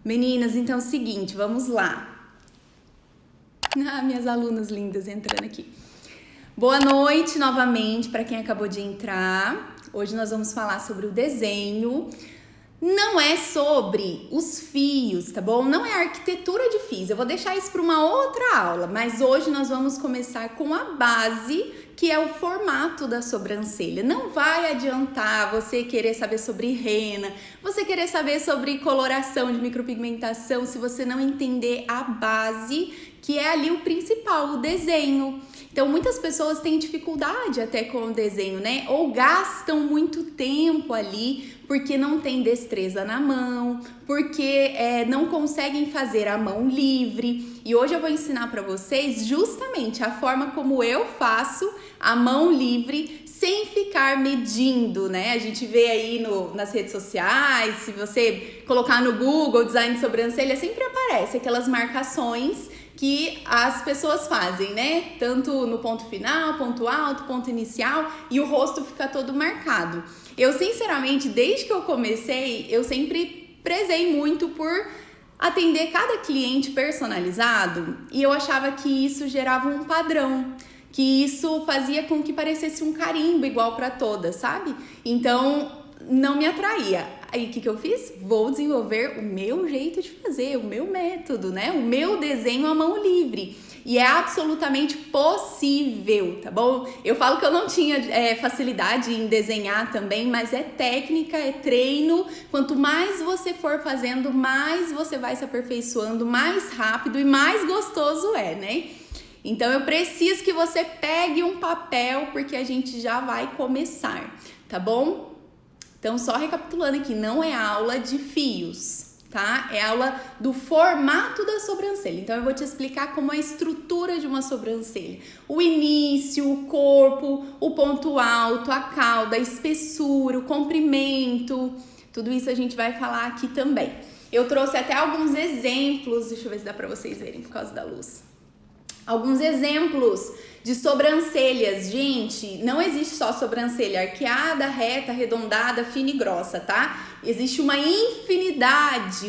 Meninas, então é o seguinte, vamos lá. Minhas alunas lindas entrando aqui. Boa noite novamente para quem acabou de entrar. Hoje nós vamos falar sobre o desenho. Não é sobre os fios, tá bom? Não é arquitetura de fios. Eu vou deixar isso para uma outra aula, mas hoje nós vamos começar com a base, que é o formato da sobrancelha. Não vai adiantar você querer saber sobre rena, você querer saber sobre coloração de micropigmentação, se você não entender a base, que é ali o principal, o desenho. Então, muitas pessoas têm dificuldade até com o desenho, né? Ou gastam muito tempo ali porque não tem destreza na mão, porque não conseguem fazer a mão livre. E hoje eu vou ensinar para vocês justamente a forma como eu faço a mão livre sem ficar medindo, né? A gente vê aí nas redes sociais, se você colocar no Google design de sobrancelha, sempre aparece aquelas marcações que as pessoas fazem, né? Tanto no ponto final, ponto alto, ponto inicial, e o rosto fica todo marcado. Eu, sinceramente, desde que eu comecei, eu sempre prezei muito por atender cada cliente personalizado e eu achava que isso gerava um padrão, que isso fazia com que parecesse um carimbo igual para todas, sabe? Então, não me atraía. Aí, o que eu fiz? Vou desenvolver o meu jeito de fazer, o meu método, né? O meu desenho à mão livre. E é absolutamente possível, tá bom? Eu falo que eu não tinha facilidade em desenhar também, mas é técnica, é treino. Quanto mais você for fazendo, mais você vai se aperfeiçoando, mais rápido e mais gostoso é, né? Então, eu preciso que você pegue um papel, porque a gente já vai começar, tá bom? Então, só recapitulando aqui, não é aula de fios, tá? É aula do formato da sobrancelha. Então, eu vou te explicar como é a estrutura de uma sobrancelha. O início, o corpo, o ponto alto, a cauda, a espessura, o comprimento. Tudo isso a gente vai falar aqui também. Eu trouxe até alguns exemplos, deixa eu ver se dá pra vocês verem por causa da luz. Alguns exemplos de sobrancelhas, gente, não existe só sobrancelha arqueada, reta, arredondada, fina e grossa, tá? Existe uma infinidade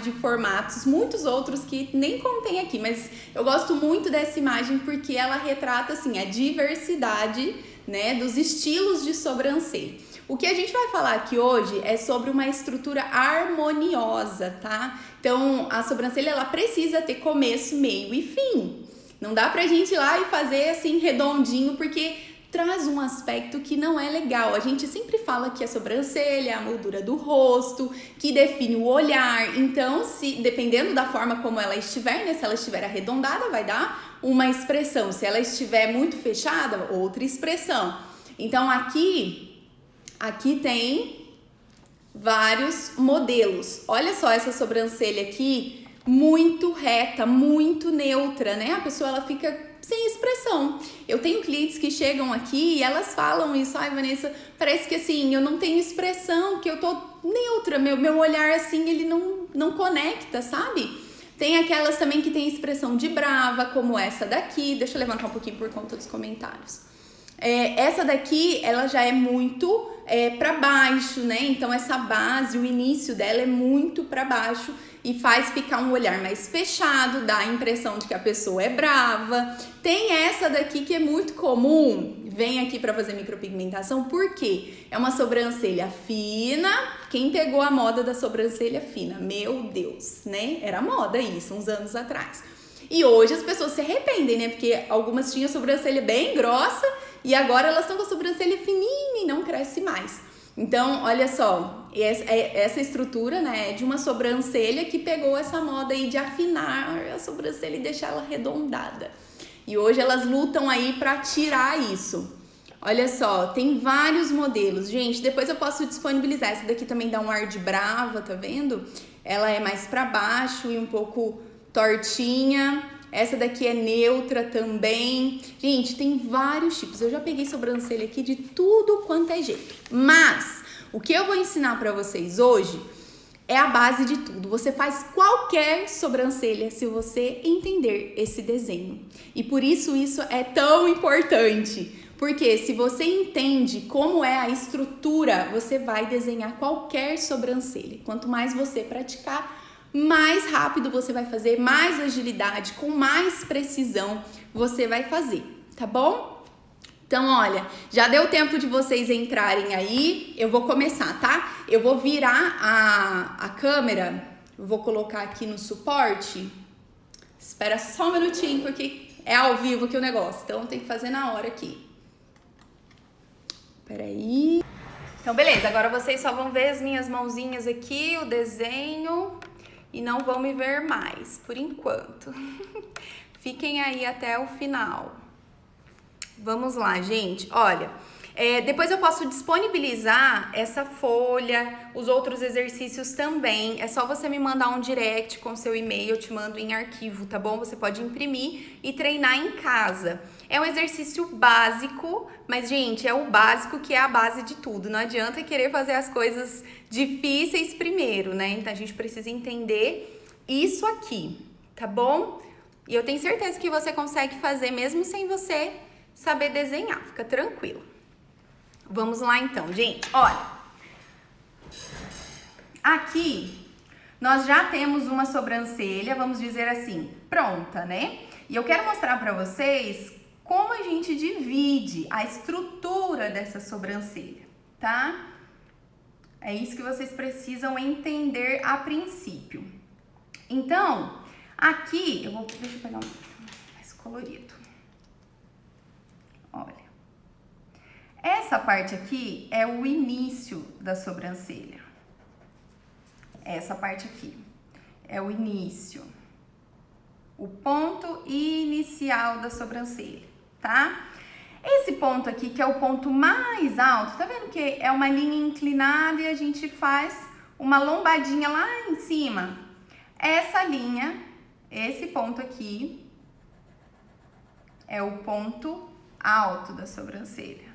de formatos, muitos outros que nem contém aqui, mas eu gosto muito dessa imagem porque ela retrata, assim, a diversidade, né, dos estilos de sobrancelha. O que a gente vai falar aqui hoje é sobre uma estrutura harmoniosa, tá? Então, a sobrancelha, ela precisa ter começo, meio e fim. Não dá pra gente ir lá e fazer assim redondinho, porque traz um aspecto que não é legal. A gente sempre fala que a sobrancelha é a moldura do rosto, que define o olhar. Então, dependendo da forma como ela estiver, né? Se ela estiver arredondada, vai dar uma expressão. Se ela estiver muito fechada, outra expressão. Então, aqui tem vários modelos. Olha só essa sobrancelha aqui, muito reta, muito neutra, né? A pessoa, ela fica sem expressão. Eu tenho clientes que chegam aqui e elas falam isso. Ai, Vanessa, parece que assim, eu não tenho expressão, que eu tô neutra, meu olhar assim, ele não conecta, sabe? Tem aquelas também que tem expressão de brava, como essa daqui. Deixa eu levantar um pouquinho por conta dos comentários. Essa daqui, ela já é muito para baixo, né? Então, essa base, o início dela é muito para baixo e faz ficar um olhar mais fechado, dá a impressão de que a pessoa é brava. Tem essa daqui que é muito comum, vem aqui para fazer micropigmentação, porque é uma sobrancelha fina. Quem pegou a moda da sobrancelha fina? Meu Deus, né? Era moda isso, uns anos atrás. E hoje as pessoas se arrependem, né? Porque algumas tinham sobrancelha bem grossa e agora elas estão com a sobrancelha fininha e não cresce mais. Então, olha só, essa estrutura, né, é de uma sobrancelha que pegou essa moda aí de afinar a sobrancelha e deixar ela arredondada. E hoje elas lutam aí para tirar isso. Olha só, tem vários modelos. Gente, depois eu posso disponibilizar. Essa daqui também dá um ar de brava, tá vendo? Ela é mais para baixo e um pouco tortinha. Essa daqui é neutra também. Gente, tem vários tipos. Eu já peguei sobrancelha aqui de tudo quanto é jeito. Mas o que eu vou ensinar pra vocês hoje é a base de tudo. Você faz qualquer sobrancelha se você entender esse desenho. E por isso é tão importante. Porque se você entende como é a estrutura, você vai desenhar qualquer sobrancelha. Quanto mais você praticar, mais rápido você vai fazer, mais agilidade, com mais precisão você vai fazer, tá bom? Então, olha, já deu tempo de vocês entrarem aí, eu vou começar, tá? Eu vou virar a câmera, vou colocar aqui no suporte. Espera só um minutinho, porque é ao vivo aqui o negócio, então tem que fazer na hora aqui. Peraí. Então, beleza, agora vocês só vão ver as minhas mãozinhas aqui, o desenho, e não vão me ver mais, por enquanto. Fiquem aí até o final. Vamos lá, gente. Olha, depois eu posso disponibilizar essa folha, os outros exercícios também. É só você me mandar um direct com seu e-mail, eu te mando em arquivo, tá bom? Você pode imprimir e treinar em casa. É um exercício básico, mas, gente, é o básico que é a base de tudo. Não adianta querer fazer as coisas difíceis primeiro, né? Então, a gente precisa entender isso aqui, tá bom? E eu tenho certeza que você consegue fazer mesmo sem você saber desenhar. Fica tranquilo. Vamos lá, então, gente. Olha, aqui nós já temos uma sobrancelha, vamos dizer assim, pronta, né? E eu quero mostrar para vocês como a gente divide a estrutura dessa sobrancelha, tá? É isso que vocês precisam entender a princípio. Então, aqui, deixa eu pegar um mais colorido. Olha, essa parte aqui é o início da sobrancelha. Essa parte aqui é o início, o ponto inicial da sobrancelha, tá? Esse ponto aqui, que é o ponto mais alto, tá vendo que é uma linha inclinada e a gente faz uma lombadinha lá em cima? Essa linha, esse ponto aqui, é o ponto alto da sobrancelha.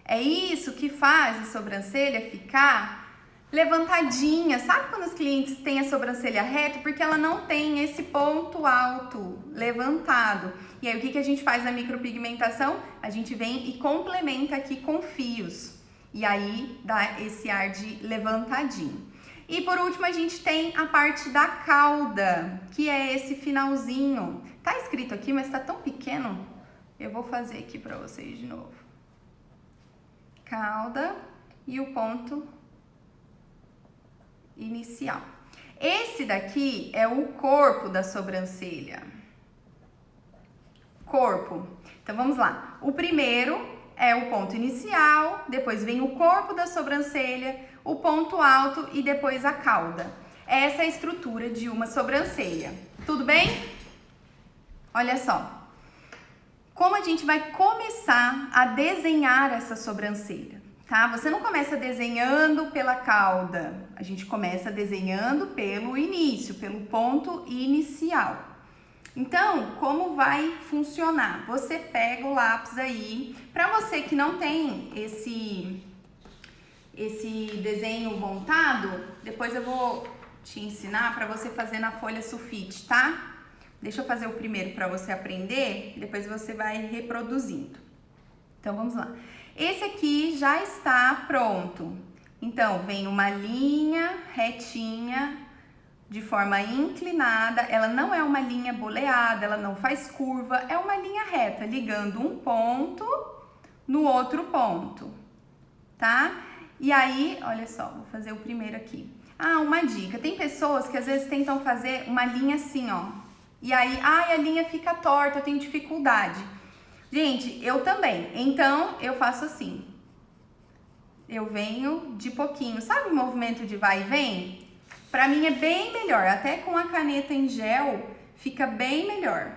É isso que faz a sobrancelha ficar levantadinha. Sabe quando os clientes têm a sobrancelha reta? Porque ela não tem esse ponto alto levantado. E aí, o que a gente faz na micropigmentação? A gente vem e complementa aqui com fios. E aí, dá esse ar de levantadinho. E por último, a gente tem a parte da cauda, que é esse finalzinho. Tá escrito aqui, mas tá tão pequeno. Eu vou fazer aqui pra vocês de novo. Cauda e o ponto inicial. Esse daqui é o corpo da sobrancelha. Corpo. Então, vamos lá. O primeiro é o ponto inicial, depois vem o corpo da sobrancelha, o ponto alto e depois a cauda. Essa é a estrutura de uma sobrancelha. Tudo bem? Olha só. Como a gente vai começar a desenhar essa sobrancelha, tá? Você não começa desenhando pela cauda, a gente começa desenhando pelo início, pelo ponto inicial. Então, como vai funcionar? Você pega o lápis aí, para você que não tem esse desenho montado, depois eu vou te ensinar para você fazer na folha sulfite, tá? Deixa eu fazer o primeiro para você aprender, depois você vai reproduzindo. Então, vamos lá. Esse aqui já está pronto. Então, vem uma linha retinha, de forma inclinada. Ela não é uma linha boleada, ela não faz curva, é uma linha reta, ligando um ponto no outro ponto, tá? E aí, olha só, vou fazer o primeiro aqui. Ah, uma dica. Tem pessoas que às vezes tentam fazer uma linha assim, ó. E aí, a linha fica torta, eu tenho dificuldade. Gente, eu também. Então, eu faço assim. Eu venho de pouquinho. Sabe o movimento de vai e vem? Pra mim é bem melhor. Até com a caneta em gel, fica bem melhor.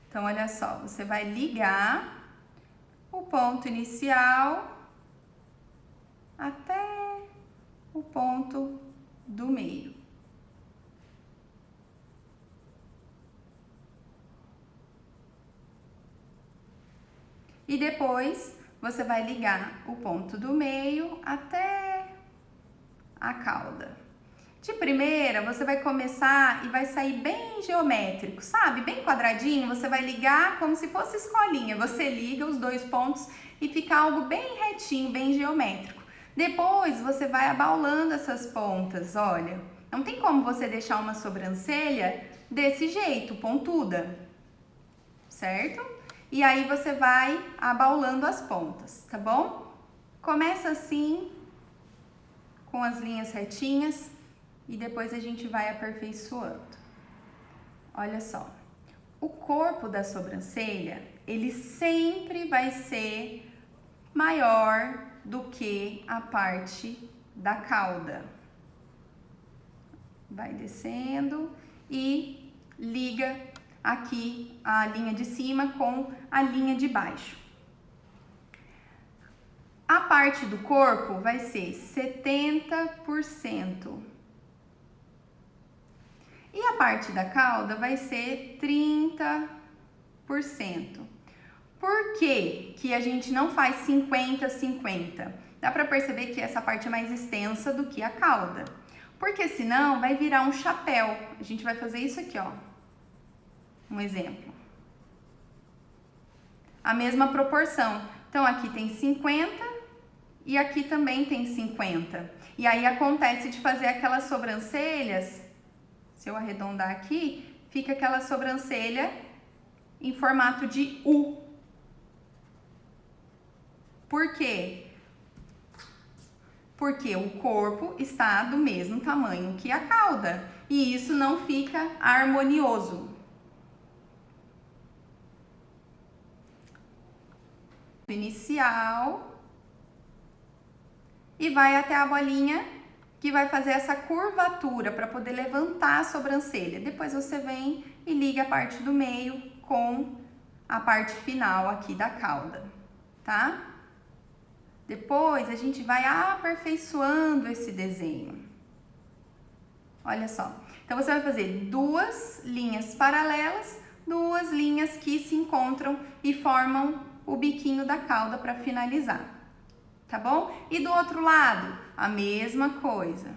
Então, olha só. Você vai ligar o ponto inicial até o ponto do meio. E depois você vai ligar o ponto do meio até a cauda. De primeira, você vai começar e vai sair bem geométrico, sabe? Bem quadradinho, você vai ligar como se fosse escolinha. Você liga os dois pontos e fica algo bem retinho, bem geométrico. Depois, você vai abaulando essas pontas, olha. Não tem como você deixar uma sobrancelha desse jeito, pontuda, certo? E aí, você vai abaulando as pontas, tá bom? Começa assim, com as linhas retinhas. E depois a gente vai aperfeiçoando. Olha só, o corpo da sobrancelha, ele sempre vai ser maior do que a parte da cauda. Vai descendo e liga aqui a linha de cima com a linha de baixo. A parte do corpo vai ser 70%. E a parte da cauda vai ser 30%. Por que que a gente não faz 50-50? Dá para perceber que essa parte é mais extensa do que a cauda. Porque senão vai virar um chapéu. A gente vai fazer isso aqui, ó. Um exemplo. A mesma proporção. Então, aqui tem 50 e aqui também tem 50. E aí acontece de fazer aquelas sobrancelhas. Se eu arredondar aqui, fica aquela sobrancelha em formato de U. Por quê? Porque o corpo está do mesmo tamanho que a cauda. E isso não fica harmonioso. Inicial. E vai até a bolinha que vai fazer essa curvatura para poder levantar a sobrancelha. Depois você vem e liga a parte do meio com a parte final aqui da cauda, tá? Depois a gente vai aperfeiçoando esse desenho. Olha só. Então você vai fazer duas linhas paralelas, duas linhas que se encontram e formam o biquinho da cauda para finalizar. Tá bom? E do outro lado, a mesma coisa.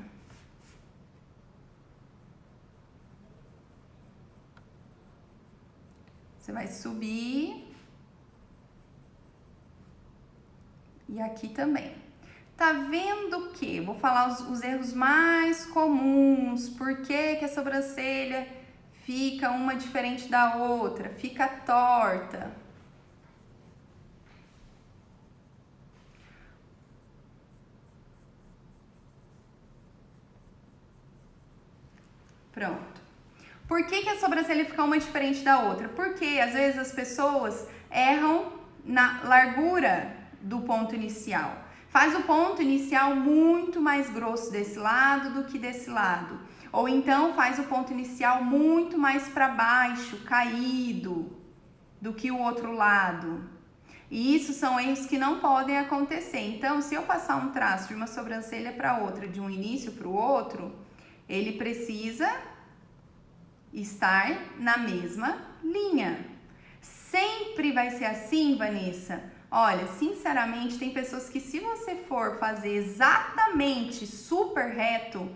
Você vai subir. E aqui também. Tá vendo que? Vou falar os erros mais comuns. Por que que a sobrancelha fica uma diferente da outra? Fica torta. Pronto. Por que que a sobrancelha fica uma diferente da outra? Porque às vezes as pessoas erram na largura do ponto inicial. Faz o ponto inicial muito mais grosso desse lado do que desse lado. Ou então faz o ponto inicial muito mais para baixo, caído, do que o outro lado. E isso são erros que não podem acontecer. Então, se eu passar um traço de uma sobrancelha para outra, de um início para o outro, ele precisa estar na mesma linha. Sempre vai ser assim, Vanessa? Olha, sinceramente, tem pessoas que se você for fazer exatamente super reto,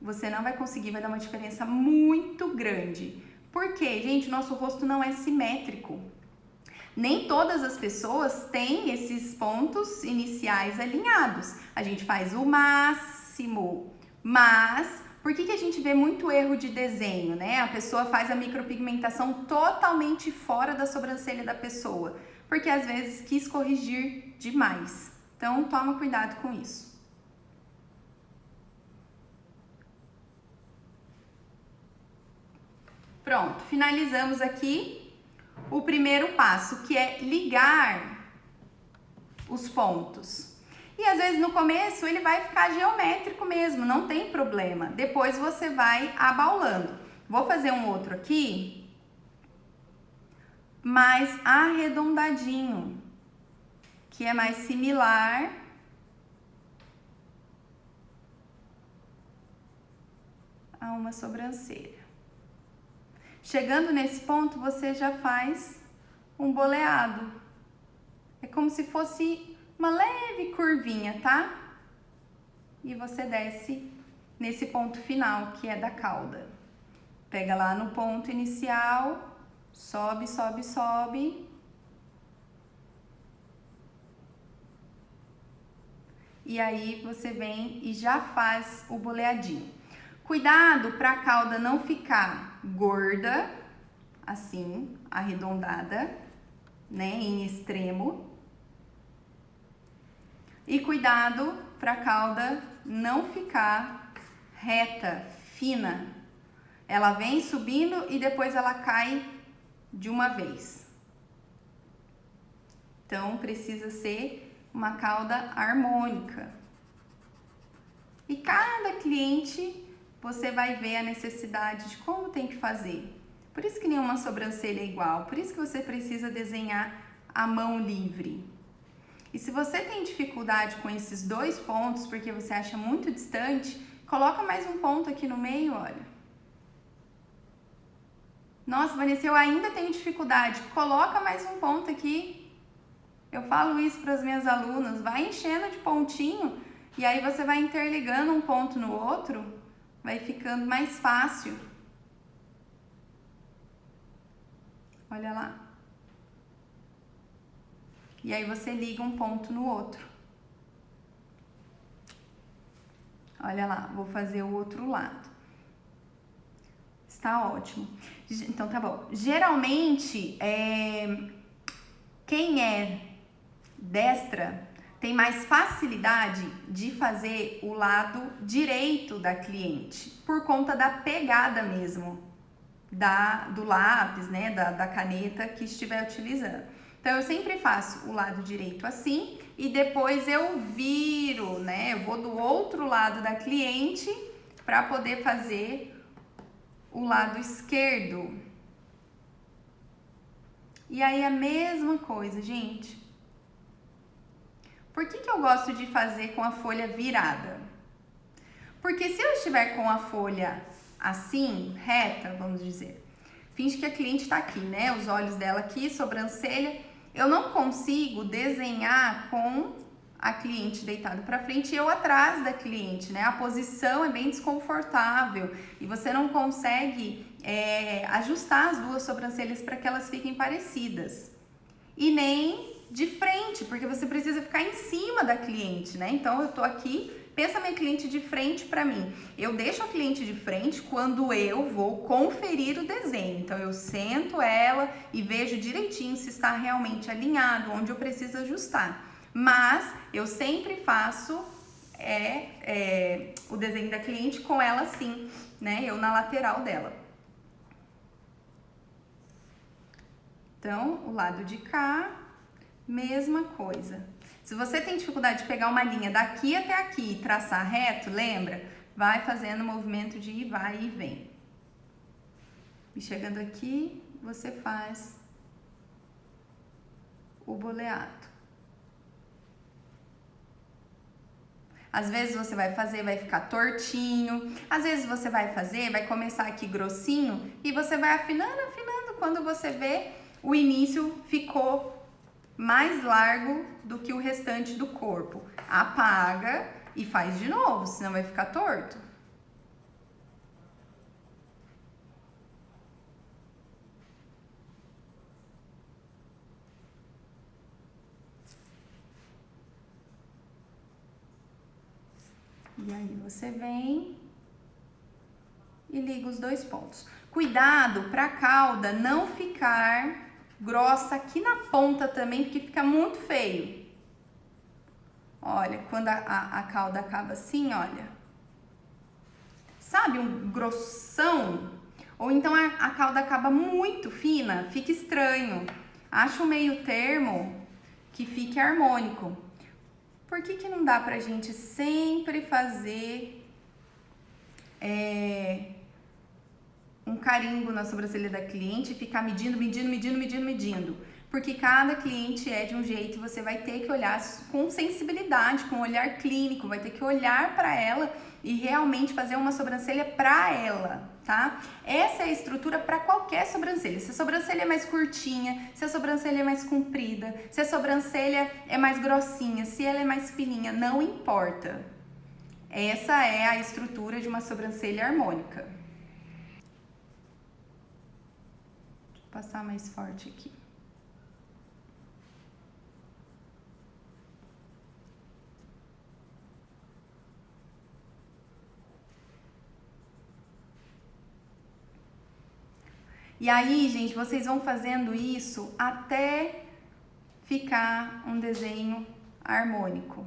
você não vai conseguir, vai dar uma diferença muito grande. Por quê? Gente, nosso rosto não é simétrico. Nem todas as pessoas têm esses pontos iniciais alinhados. A gente faz o máximo, mas por que que a gente vê muito erro de desenho, né? A pessoa faz a micropigmentação totalmente fora da sobrancelha da pessoa, porque às vezes quis corrigir demais. Então, toma cuidado com isso. Pronto, finalizamos aqui o primeiro passo, que é ligar os pontos. E às vezes no começo ele vai ficar geométrico mesmo, não tem problema. Depois você vai abaulando. Vou fazer um outro aqui, mais arredondadinho, que é mais similar a uma sobrancelha. Chegando nesse ponto, você já faz um boleado. É como se fosse uma leve curvinha, tá? E você desce nesse ponto final, que é da cauda. Pega lá no ponto inicial, sobe, sobe, sobe. E aí você vem e já faz o boleadinho. Cuidado para a cauda não ficar gorda, assim, arredondada, né, em extremo. E cuidado para a cauda não ficar reta, fina. Ela vem subindo e depois ela cai de uma vez. Então precisa ser uma cauda harmônica. E cada cliente você vai ver a necessidade de como tem que fazer. Por isso que nenhuma sobrancelha é igual, por isso que você precisa desenhar a mão livre. E se você tem dificuldade com esses 2 pontos, porque você acha muito distante, coloca mais um ponto aqui no meio, olha. Nossa, Vanessa, eu ainda tenho dificuldade. Coloca mais um ponto aqui. Eu falo isso para as minhas alunas, vai enchendo de pontinho e aí você vai interligando um ponto no outro, vai ficando mais fácil. Olha lá. E aí você liga um ponto no outro. Olha lá, vou fazer o outro lado. Está ótimo. Então tá bom. Geralmente, quem é destra tem mais facilidade de fazer o lado direito da cliente, por conta da pegada mesmo, do lápis, né, da caneta que estiver utilizando. Então, eu sempre faço o lado direito assim e depois eu viro, né? Eu vou do outro lado da cliente para poder fazer o lado esquerdo. E aí, a mesma coisa, gente. Por que eu gosto de fazer com a folha virada? Porque se eu estiver com a folha assim, reta, vamos dizer, finge que a cliente está aqui, né? Os olhos dela aqui, sobrancelha. Eu não consigo desenhar com a cliente deitada para frente e eu atrás da cliente, né? A posição é bem desconfortável e você não consegue ajustar as 2 sobrancelhas para que elas fiquem parecidas. E nem de frente, porque você precisa ficar em cima da cliente, né? Então, eu tô aqui, pensa minha cliente de frente para mim. Eu deixo a cliente de frente quando eu vou conferir o desenho. Então, eu sento ela e vejo direitinho se está realmente alinhado, onde eu preciso ajustar. Mas, eu sempre faço o desenho da cliente com ela assim, né? Eu na lateral dela. Então, o lado de cá, mesma coisa. Se você tem dificuldade de pegar uma linha daqui até aqui e traçar reto, lembra? Vai fazendo o movimento de ir, vai e vem. E chegando aqui, você faz o boleado. Às vezes você vai fazer, vai ficar tortinho. Às vezes você vai fazer, vai começar aqui grossinho e você vai afinando, afinando. Quando você vê, o início ficou mais largo do que o restante do corpo. Apaga e faz de novo, senão vai ficar torto. E aí você vem e liga os 2 pontos. Cuidado para a cauda não ficar grossa aqui na ponta também, porque fica muito feio. Olha, quando a cauda acaba assim, olha. Sabe, um grossão? Ou então a cauda acaba muito fina, fica estranho. Acha um meio termo que fique harmônico. Por que não dá pra gente sempre fazer um carimbo na sobrancelha da cliente e ficar medindo? Porque cada cliente é de um jeito e você vai ter que olhar com sensibilidade, com um olhar clínico, vai ter que olhar para ela e realmente fazer uma sobrancelha para ela, tá? Essa é a estrutura para qualquer sobrancelha. Se a sobrancelha é mais curtinha, se a sobrancelha é mais comprida, se a sobrancelha é mais grossinha, se ela é mais fininha, não importa. Essa é a estrutura de uma sobrancelha harmônica. Deixa eu passar mais forte aqui. E aí, gente, vocês vão fazendo isso até ficar um desenho harmônico,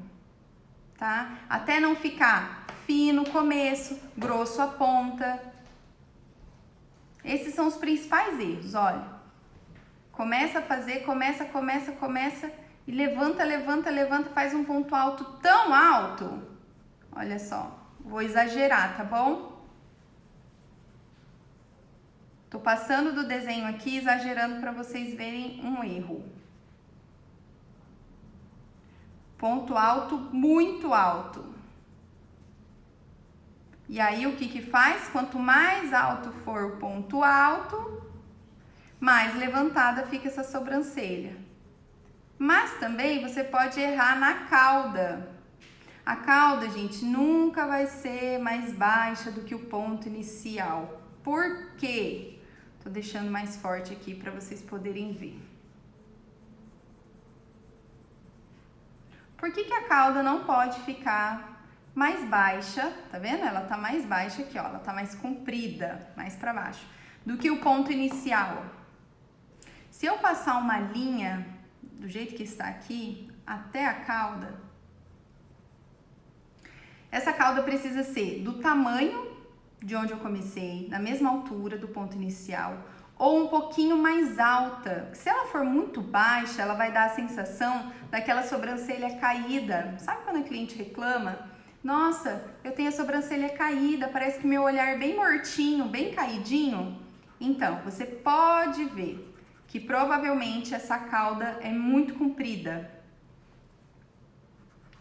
tá? Até não ficar fino no começo, grosso a ponta. Esses são os principais erros, olha. Começa a fazer, começa e levanta, faz um ponto alto tão alto. Olha só, vou exagerar, tá bom? Tô passando do desenho aqui, exagerando para vocês verem um erro. Ponto alto, muito alto. E aí, o que que faz? Quanto mais alto for o ponto alto, mais levantada fica essa sobrancelha. Mas também você pode errar na cauda. A cauda, gente, nunca vai ser mais baixa do que o ponto inicial. Por quê? Tô deixando mais forte aqui para vocês poderem ver. Por que que a cauda não pode ficar mais baixa? Tá vendo? Ela tá mais baixa aqui, ó. Ela tá mais comprida, mais para baixo, do que o ponto inicial. Se eu passar uma linha do jeito que está aqui até a cauda, essa cauda precisa ser do tamanho de onde eu comecei, na mesma altura do ponto inicial, ou um pouquinho mais alta. Se ela for muito baixa, ela vai dar a sensação daquela sobrancelha caída. Sabe quando a cliente reclama? Nossa, eu tenho a sobrancelha caída, parece que meu olhar é bem mortinho, bem caidinho. Então, você pode ver que provavelmente essa cauda é muito comprida.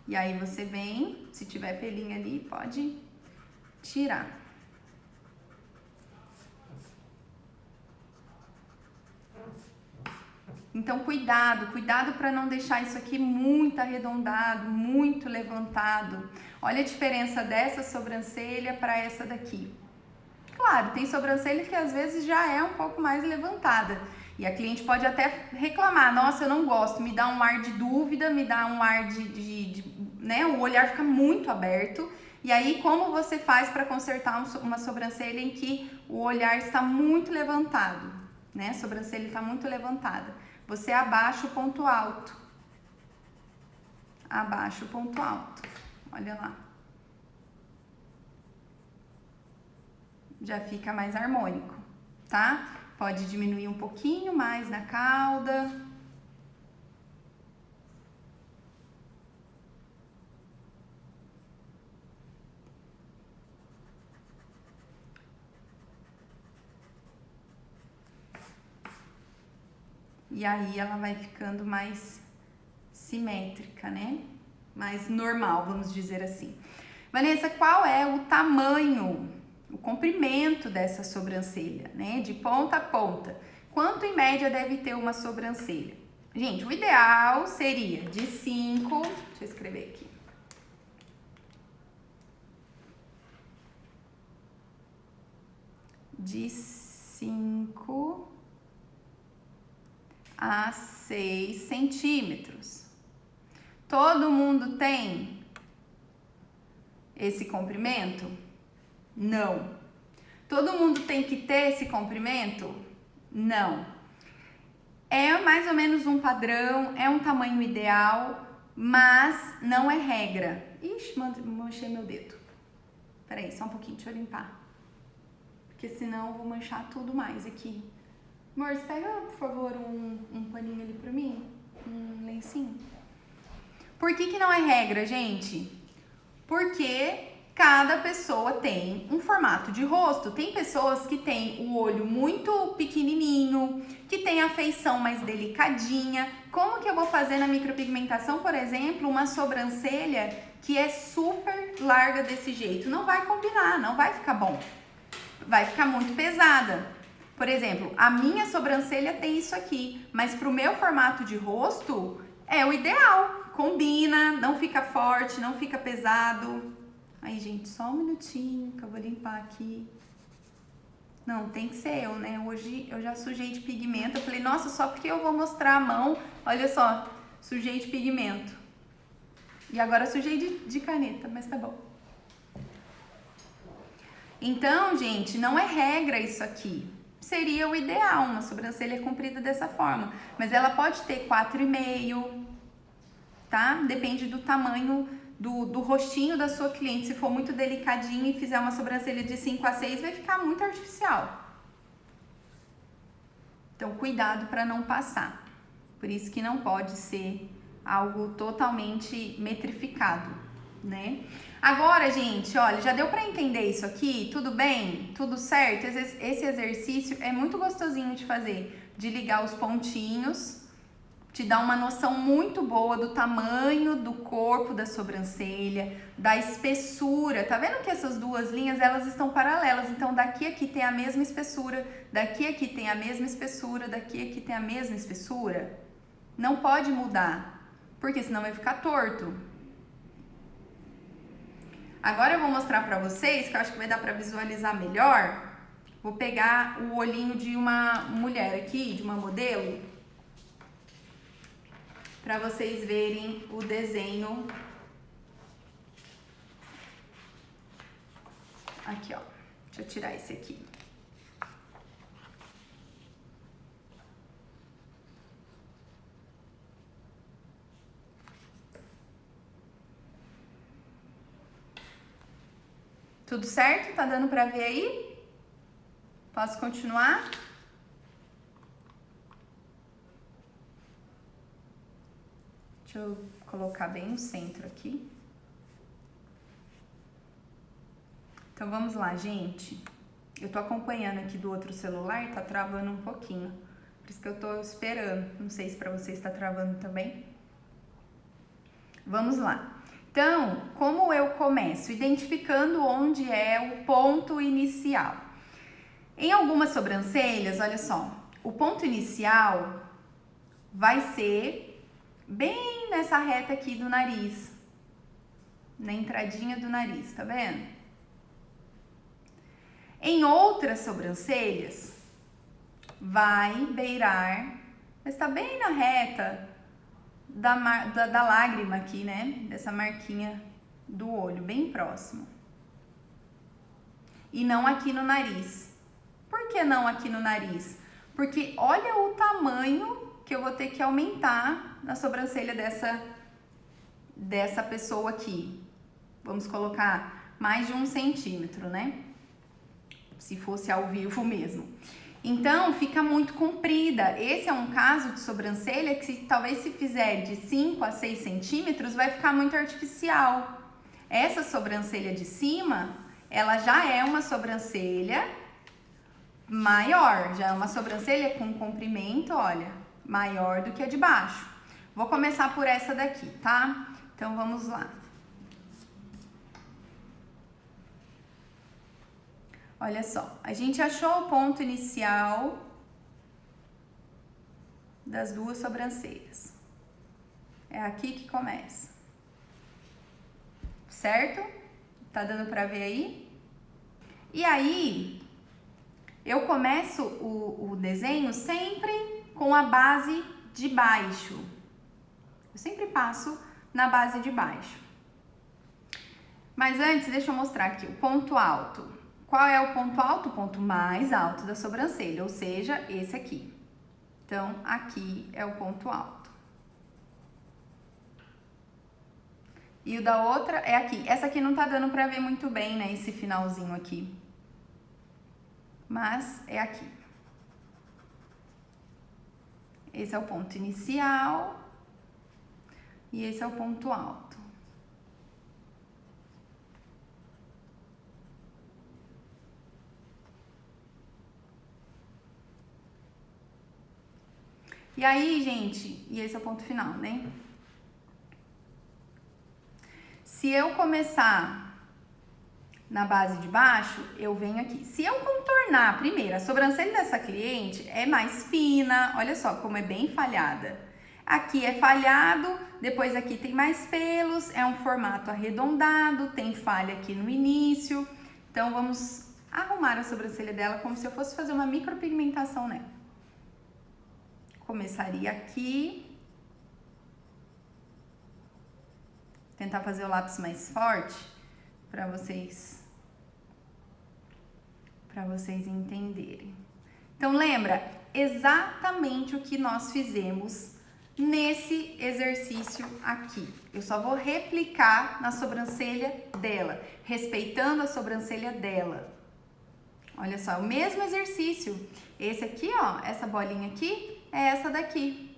E aí você vem, se tiver pelinho ali, pode tirar. Então, cuidado para não deixar isso aqui muito arredondado, muito levantado. Olha a diferença dessa sobrancelha para essa daqui. Claro, tem sobrancelha que às vezes já é um pouco mais levantada. E a cliente pode até reclamar, nossa, eu não gosto, me dá um ar de dúvida, me dá um ar né, o olhar fica muito aberto. E aí, como você faz para consertar uma sobrancelha em que o olhar está muito levantado, né? A sobrancelha está muito levantada. Você abaixa o ponto alto. Abaixa o ponto alto. Olha lá. Já fica mais harmônico, tá? Pode diminuir um pouquinho mais na cauda. E aí ela vai ficando mais simétrica, né? Mais normal, vamos dizer assim. Vanessa, qual é o tamanho, o comprimento dessa sobrancelha, né? De ponta a ponta. Quanto em média deve ter uma sobrancelha? Gente, o ideal seria de 5, deixa eu escrever aqui. De 5 a 6 centímetros. Todo mundo tem esse comprimento? Não. Todo mundo tem que ter esse comprimento? Não. É mais ou menos um padrão, é um tamanho ideal, mas não é regra. Ixi, manchei meu dedo. Peraí, só um pouquinho, deixa eu limpar. Porque senão eu vou manchar tudo mais aqui. Amor, você pega, por favor, um paninho ali pra mim? Um lencinho? Por que não é regra, gente? Porque cada pessoa tem um formato de rosto. Tem pessoas que têm o olho muito pequenininho, que tem a feição mais delicadinha. Como que eu vou fazer na micropigmentação, por exemplo, uma sobrancelha que é super larga desse jeito? Não vai combinar, não vai ficar bom. Vai ficar muito pesada. Por exemplo, a minha sobrancelha tem isso aqui, mas pro meu formato de rosto é o ideal. Combina, não fica forte, não fica pesado. Aí, gente, só um minutinho que eu vou limpar aqui. Não, tem que ser eu, né? Hoje eu já sujei de pigmento. Eu falei, nossa, só porque eu vou mostrar a mão, olha só, sujei de pigmento. E agora sujei de caneta, mas tá bom. Então, gente, não é regra isso aqui. Seria o ideal, uma sobrancelha comprida dessa forma. Mas ela pode ter 4,5, tá? Depende do tamanho do rostinho da sua cliente. Se for muito delicadinho e fizer uma sobrancelha de 5 a 6, vai ficar muito artificial. Então, cuidado para não passar. Por isso que não pode ser algo totalmente metrificado, né? Agora, gente, olha, já deu para entender isso aqui? Tudo bem? Tudo certo? Esse exercício é muito gostosinho de fazer, de ligar os pontinhos, te dá uma noção muito boa do tamanho do corpo da sobrancelha, da espessura. Tá vendo que essas duas linhas, elas estão paralelas? Então, daqui a aqui tem a mesma espessura, daqui a aqui tem a mesma espessura, daqui a aqui tem a mesma espessura. Não pode mudar, porque senão vai ficar torto. Agora eu vou mostrar pra vocês, que eu acho que vai dar pra visualizar melhor. Vou pegar o olhinho de uma mulher aqui, de uma modelo, pra vocês verem o desenho. Aqui, ó. Deixa eu tirar esse aqui. Tudo certo? Tá dando pra ver aí? Posso continuar? Deixa eu colocar bem no centro aqui. Então, vamos lá, gente. Eu tô acompanhando aqui do outro celular, tá travando um pouquinho. Por isso que eu tô esperando. Não sei se pra vocês tá travando também. Vamos lá. Então, como eu começo? Identificando onde é o ponto inicial. Em algumas sobrancelhas, olha só, o ponto inicial vai ser bem nessa reta aqui do nariz, na entradinha do nariz, tá vendo? Em outras sobrancelhas, vai beirar, mas tá bem na reta da lágrima aqui, né? Dessa marquinha do olho, bem próximo. E não aqui no nariz. Por que não aqui no nariz? Porque olha o tamanho que eu vou ter que aumentar na sobrancelha dessa pessoa aqui. Vamos colocar mais de 1 centímetro, né? Se fosse ao vivo mesmo. Então, fica muito comprida. Esse é um caso de sobrancelha que talvez se fizer de 5 a 6 centímetros vai ficar muito artificial. Essa sobrancelha de cima, ela já é uma sobrancelha maior. Já é uma sobrancelha com comprimento, olha, maior do que a de baixo. Vou começar por essa daqui, tá? Então, vamos lá. Olha só, a gente achou o ponto inicial das duas sobrancelhas. É aqui que começa. Certo? Tá dando pra ver aí? E aí, eu começo o desenho sempre com a base de baixo. Eu sempre passo na base de baixo. Mas antes, deixa eu mostrar aqui o ponto alto. Qual é o ponto alto? O ponto mais alto da sobrancelha, ou seja, esse aqui. Então, aqui é o ponto alto. E o da outra é aqui. Essa aqui não tá dando pra ver muito bem, né, esse finalzinho aqui. Mas é aqui. Esse é o ponto inicial e esse é o ponto alto. E aí, gente, e esse é o ponto final, né? Se eu começar na base de baixo, eu venho aqui. Se eu contornar, primeiro, a sobrancelha dessa cliente é mais fina, olha só como é bem falhada. Aqui é falhado, depois aqui tem mais pelos, é um formato arredondado, tem falha aqui no início. Então, vamos arrumar a sobrancelha dela como se eu fosse fazer uma micropigmentação nela. Começaria aqui. Tentar fazer o lápis mais forte para vocês entenderem. Então, lembra exatamente o que nós fizemos nesse exercício aqui. Eu só vou replicar na sobrancelha dela, respeitando a sobrancelha dela. Olha só, o mesmo exercício. Esse aqui, ó, essa bolinha aqui é essa daqui.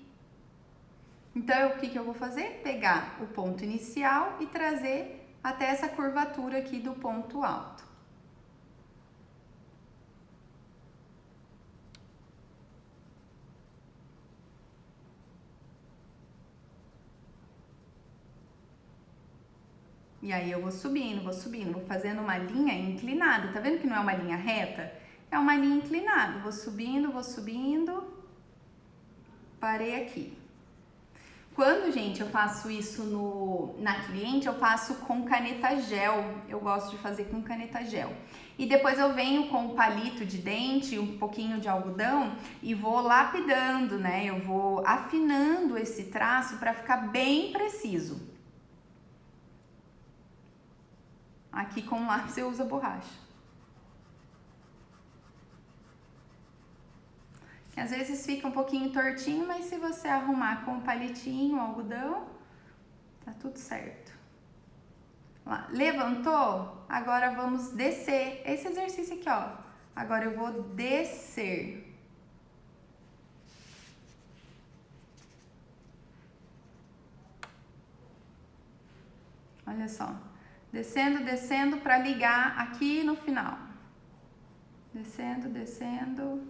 Então, o que eu vou fazer? Pegar o ponto inicial e trazer até essa curvatura aqui do ponto alto. E aí eu vou subindo, vou fazendo uma linha inclinada. Tá vendo que não é uma linha reta? É uma linha inclinada. Vou subindo, parei aqui. Quando, gente, eu faço isso na cliente, eu faço com caneta gel. Eu gosto de fazer com caneta gel. E depois eu venho com um palito de dente, um pouquinho de algodão e vou lapidando, né? Eu vou afinando esse traço para ficar bem preciso. Aqui com lápis eu uso a borracha. Que às vezes fica um pouquinho tortinho, mas se você arrumar com o palitinho, o algodão, tá tudo certo. Lá, levantou? Agora vamos descer. Esse exercício aqui, ó. Agora eu vou descer. Olha só. Descendo, descendo para ligar aqui no final. Descendo, descendo.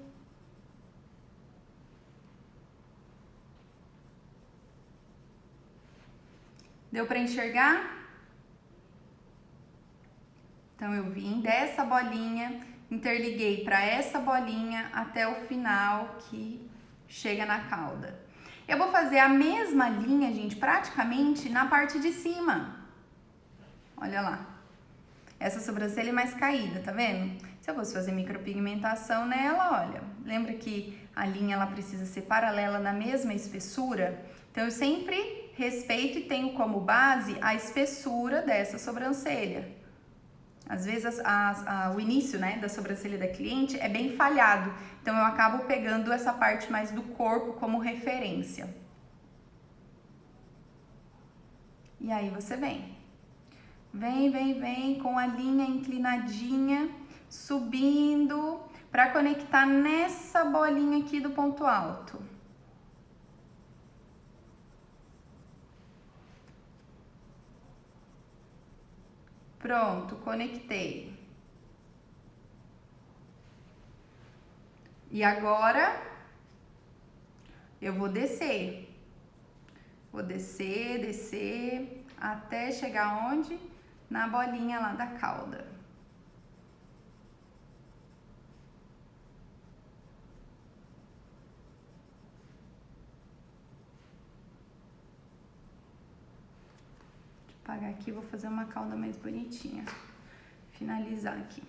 Deu para enxergar? Então, eu vim dessa bolinha, interliguei para essa bolinha até o final que chega na cauda. Eu vou fazer a mesma linha, gente, praticamente na parte de cima. Olha lá. Essa sobrancelha é mais caída, tá vendo? Se eu fosse fazer micropigmentação nela, olha, lembra que a linha ela precisa ser paralela na mesma espessura? Então, eu sempre respeito e tenho como base a espessura dessa sobrancelha. Às vezes, o início, né, da sobrancelha da cliente é bem falhado. Então, eu acabo pegando essa parte mais do corpo como referência. E aí, você vem. Vem com a linha inclinadinha, subindo, para conectar nessa bolinha aqui do ponto alto. Pronto, conectei. E agora, eu vou descer. Vou descer, descer, até chegar onde? Na bolinha lá da cauda. Apagar aqui, vou fazer uma cauda mais bonitinha. Finalizar aqui.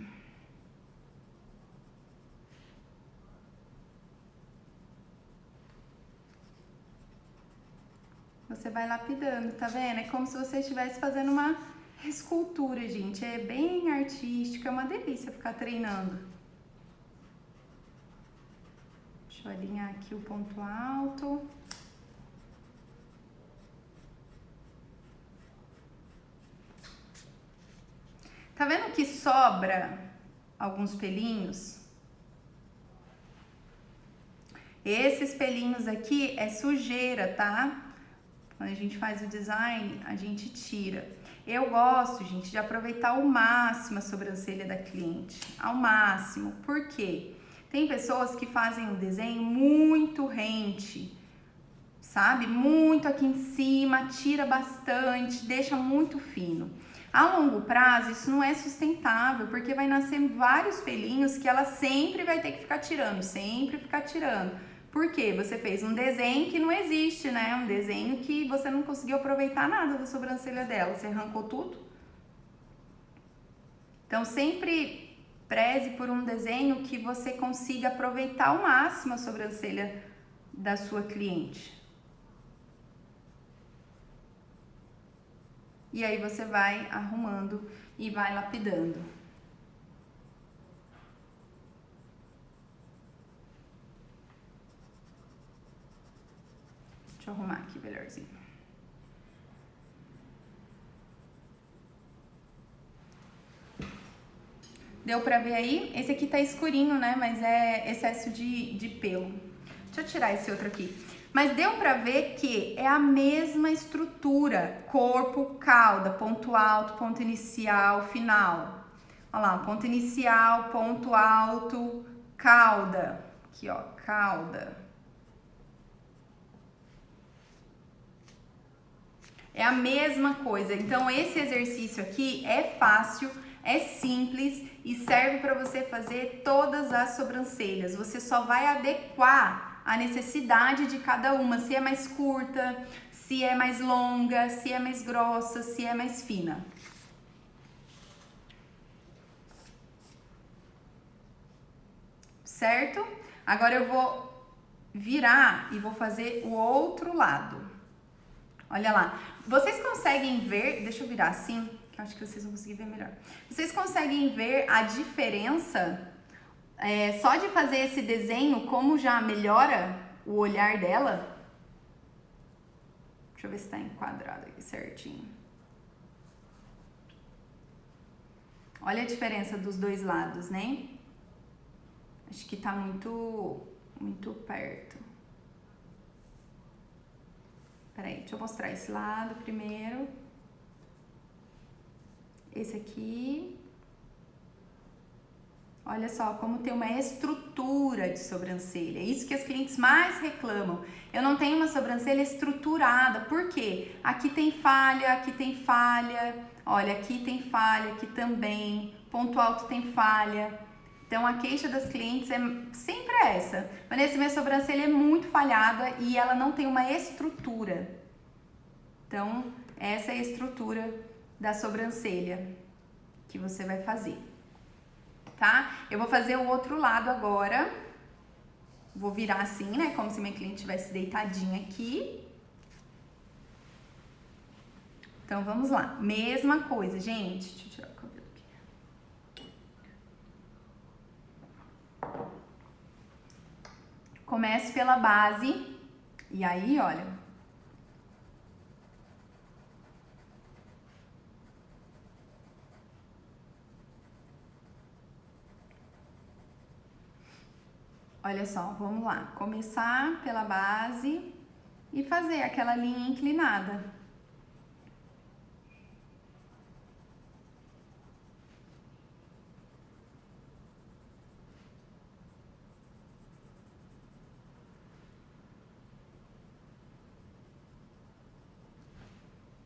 Você vai lapidando, tá vendo? É como se você estivesse fazendo uma escultura, gente. É bem artístico, é uma delícia ficar treinando. Deixa eu alinhar aqui o ponto alto. Tá vendo que sobra alguns pelinhos? Esses pelinhos aqui é sujeira, tá? Quando a gente faz o design, a gente tira. Eu gosto, gente, de aproveitar ao máximo a sobrancelha da cliente. Ao máximo. Por quê? Tem pessoas que fazem um desenho muito rente, sabe? Muito aqui em cima, tira bastante, deixa muito fino. A longo prazo, isso não é sustentável, porque vai nascer vários pelinhos que ela sempre vai ter que ficar tirando, sempre ficar tirando. Por quê? Você fez um desenho que não existe, né? Um desenho que você não conseguiu aproveitar nada da sobrancelha dela. Você arrancou tudo. Então, sempre preze por um desenho que você consiga aproveitar ao máximo a sobrancelha da sua cliente. E aí você vai arrumando e vai lapidando. Deixa eu arrumar aqui melhorzinho. Deu pra ver aí? Esse aqui tá escurinho, né? Mas é excesso de pelo. Deixa eu tirar esse outro aqui. Mas deu pra ver que é a mesma estrutura. Corpo, cauda, ponto alto, ponto inicial, final. Olha lá, ponto inicial, ponto alto, cauda. Aqui, ó, cauda. É a mesma coisa. Então, esse exercício aqui é fácil, é simples e serve para você fazer todas as sobrancelhas. Você só vai adequar a necessidade de cada uma, se é mais curta, se é mais longa, se é mais grossa, se é mais fina. Certo? Agora eu vou virar e vou fazer o outro lado. Olha lá. Vocês conseguem ver, deixa eu virar assim, que eu acho que vocês vão conseguir ver melhor. Vocês conseguem ver a diferença só de fazer esse desenho, como já melhora o olhar dela? Deixa eu ver se tá enquadrado aqui certinho. Olha a diferença dos dois lados, né? Acho que tá muito perto. Peraí, deixa eu mostrar esse lado primeiro. Esse aqui. Olha só como tem uma estrutura de sobrancelha. Isso que as clientes mais reclamam. Eu não tenho uma sobrancelha estruturada. Por quê? Aqui tem falha, aqui tem falha. Olha, aqui tem falha, aqui também. Ponto alto tem falha. Então, a queixa das clientes é sempre essa. Vanessa, minha sobrancelha é muito falhada e ela não tem uma estrutura. Então, essa é a estrutura da sobrancelha que você vai fazer, tá? Eu vou fazer o outro lado agora. Vou virar assim, né? Como se minha cliente estivesse deitadinha aqui. Então, vamos lá. Mesma coisa, gente. Deixa eu tirar o cabelo aqui. Começo pela base. E aí, olha. Olha só, vamos lá. Começar pela base e fazer aquela linha inclinada.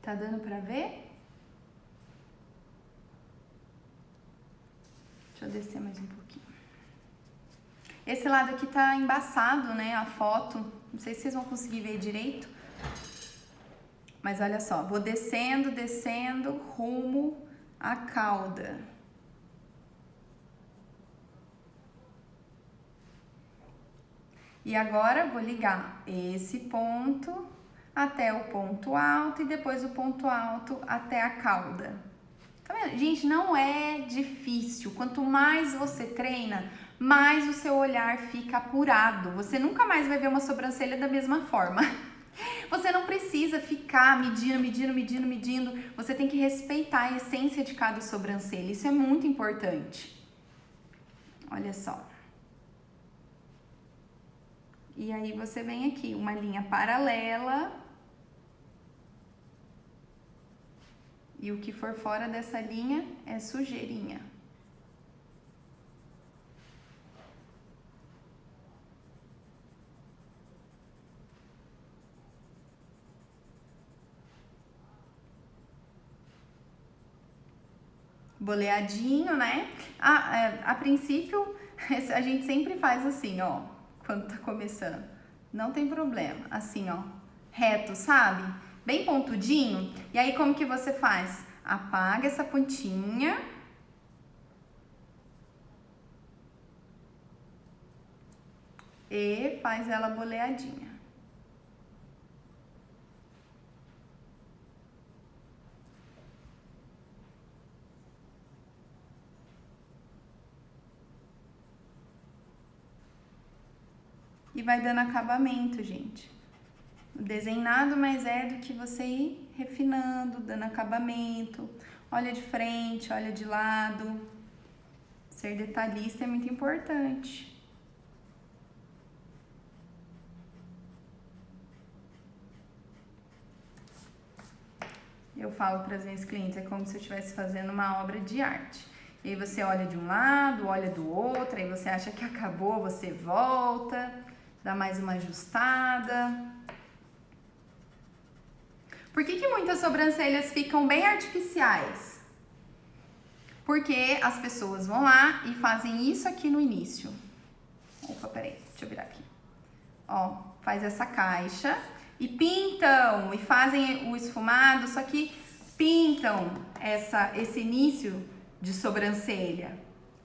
Tá dando pra ver? Deixa eu descer mais um pouquinho. Esse lado aqui tá embaçado, né, a foto. Não sei se vocês vão conseguir ver direito. Mas olha só, vou descendo, descendo, rumo à cauda. E agora vou ligar esse ponto até o ponto alto e depois o ponto alto até a cauda. Tá vendo? Gente, não é difícil. Quanto mais você treina, mais o seu olhar fica apurado. Você nunca mais vai ver uma sobrancelha da mesma forma. Você não precisa ficar medindo. Você tem que respeitar a essência de cada sobrancelha. Isso é muito importante. Olha só. E aí você vem aqui, uma linha paralela. E o que for fora dessa linha é sujeirinha. Boleadinho, né? A princípio, a gente sempre faz assim, ó, quando tá começando. Não tem problema. Assim, ó, reto, sabe? Bem pontudinho. E aí, como que você faz? Apaga essa pontinha. E faz ela boleadinha. E vai dando acabamento, gente. O desenho nada mais é do que você ir refinando, dando acabamento. Olha de frente, olha de lado. Ser detalhista é muito importante. Eu falo para as minhas clientes, é como se eu estivesse fazendo uma obra de arte. E aí você olha de um lado, olha do outro, aí você acha que acabou, você volta, dá mais uma ajustada. Por que muitas sobrancelhas ficam bem artificiais? Porque as pessoas vão lá e fazem isso aqui no início. Opa, peraí, deixa eu virar aqui. Ó, faz essa caixa e pintam e fazem o esfumado, só que pintam esse início de sobrancelha.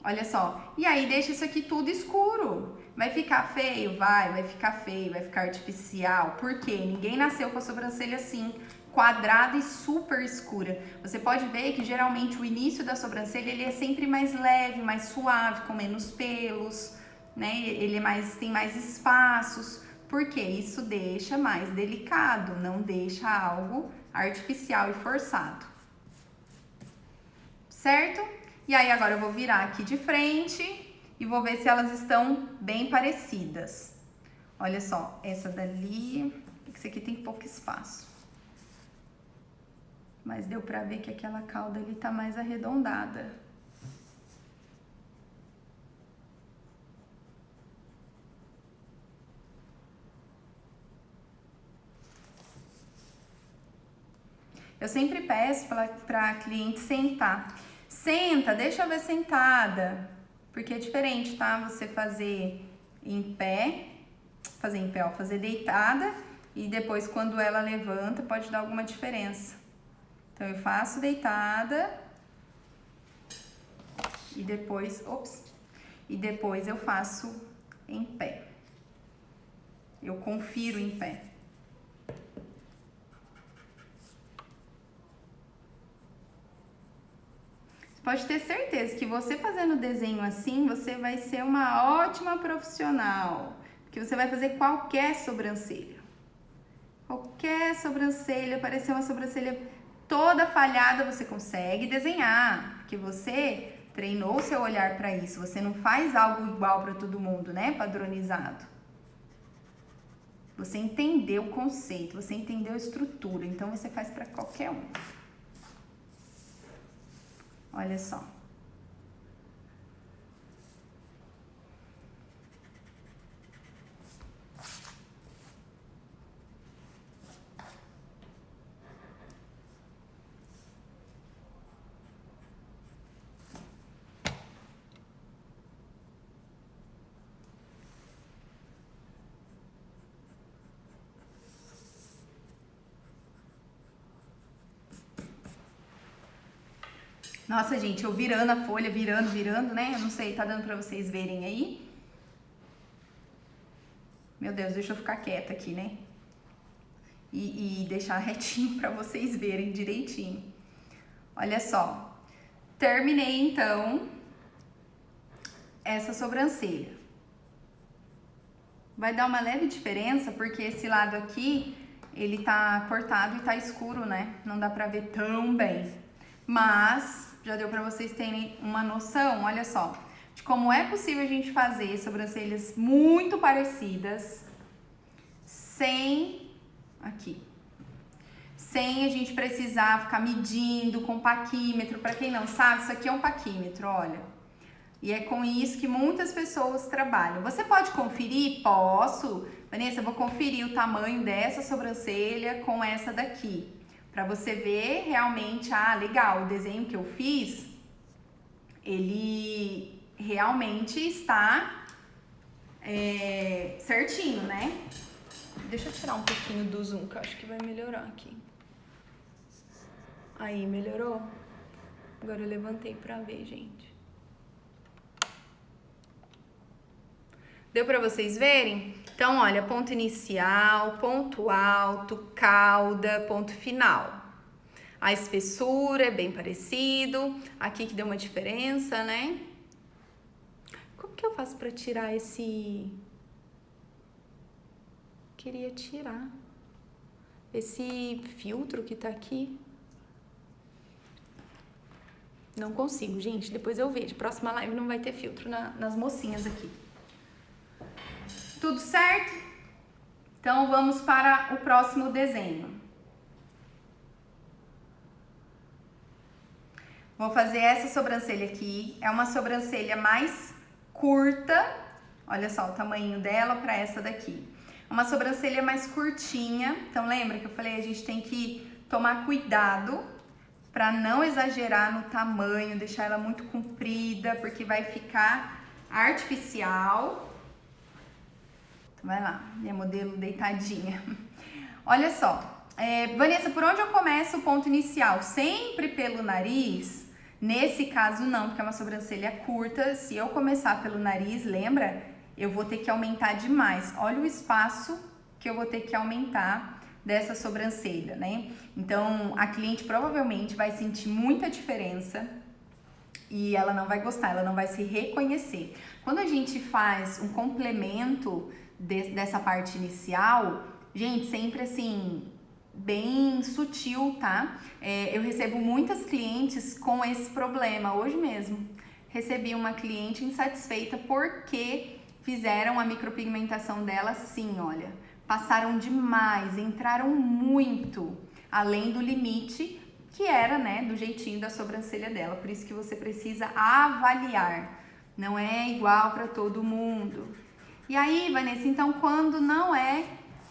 Olha só. E aí deixa isso aqui tudo escuro. Vai ficar feio? Vai ficar feio, vai ficar artificial. Por quê? Ninguém nasceu com a sobrancelha assim, quadrada e super escura. Você pode ver que geralmente o início da sobrancelha ele é sempre mais leve, mais suave, com menos pelos, né? Ele tem mais espaços. Porque isso deixa mais delicado, não deixa algo artificial e forçado. Certo? E aí agora eu vou virar aqui de frente e vou ver se elas estão bem parecidas. Olha só, essa dali, esse aqui tem pouco espaço. Mas deu pra ver que aquela cauda ali tá mais arredondada. Eu sempre peço para a cliente sentar. Senta, deixa eu ver sentada, porque é diferente, tá? Você fazer em pé, fazer deitada e depois quando ela levanta pode dar alguma diferença. Então eu faço deitada e depois, eu faço em pé. Eu confiro em pé. Pode ter certeza que você fazendo desenho assim, você vai ser uma ótima profissional. Porque você vai fazer qualquer sobrancelha. Qualquer sobrancelha, parecer uma sobrancelha toda falhada, você consegue desenhar. Porque você treinou o seu olhar para isso. Você não faz algo igual para todo mundo, né? Padronizado. Você entendeu o conceito, você entendeu a estrutura. Então, você faz para qualquer um. Olha só. Nossa, gente, eu virando a folha, virando, né? Eu não sei, tá dando pra vocês verem aí? Meu Deus, deixa eu ficar quieta aqui, né? E deixar retinho pra vocês verem direitinho. Olha só. Terminei, então, essa sobrancelha. Vai dar uma leve diferença, porque esse lado aqui, ele tá cortado e tá escuro, né? Não dá pra ver tão bem. Mas já deu pra vocês terem uma noção, olha só, de como é possível a gente fazer sobrancelhas muito parecidas sem a gente precisar ficar medindo com paquímetro. Pra quem não sabe, isso aqui é um paquímetro, olha. E é com isso que muitas pessoas trabalham. Você pode conferir? Posso. Vanessa, eu vou conferir o tamanho dessa sobrancelha com essa daqui. Pra você ver realmente, legal, o desenho que eu fiz, ele realmente está certinho, né? Deixa eu tirar um pouquinho do zoom, que eu acho que vai melhorar aqui. Aí, melhorou? Agora eu levantei pra ver, gente. Deu pra vocês verem? Então, olha, ponto inicial, ponto alto, cauda, ponto final. A espessura é bem parecido. Aqui que deu uma diferença, né? Como que eu faço pra tirar esse... Queria tirar esse filtro que tá aqui. Não consigo, gente. Depois eu vejo. Próxima live não vai ter filtro nas mocinhas aqui. Tudo certo? Então, vamos para o próximo desenho. Vou fazer essa sobrancelha aqui. É uma sobrancelha mais curta. Olha só o tamanho dela para essa daqui. Uma sobrancelha mais curtinha. Então, lembra que eu falei, a gente tem que tomar cuidado para não exagerar no tamanho, deixar ela muito comprida, porque vai ficar artificial. Então, vai lá, minha modelo deitadinha. Olha só, Vanessa, por onde eu começo o ponto inicial? Sempre pelo nariz? Nesse caso não, porque é uma sobrancelha curta. Se eu começar pelo nariz, lembra? Eu vou ter que aumentar demais. Olha o espaço que eu vou ter que aumentar dessa sobrancelha, né? Então, a cliente provavelmente vai sentir muita diferença e ela não vai gostar, ela não vai se reconhecer. Quando a gente faz um complemento dessa parte inicial, gente, sempre assim, bem sutil, tá? Eu recebo muitas clientes com esse problema. Hoje mesmo, recebi uma cliente insatisfeita porque fizeram a micropigmentação dela assim, olha. Passaram demais, entraram muito além do limite que era, né, do jeitinho da sobrancelha dela. Por isso que você precisa avaliar. Não é igual para todo mundo. E aí, Vanessa, então quando não é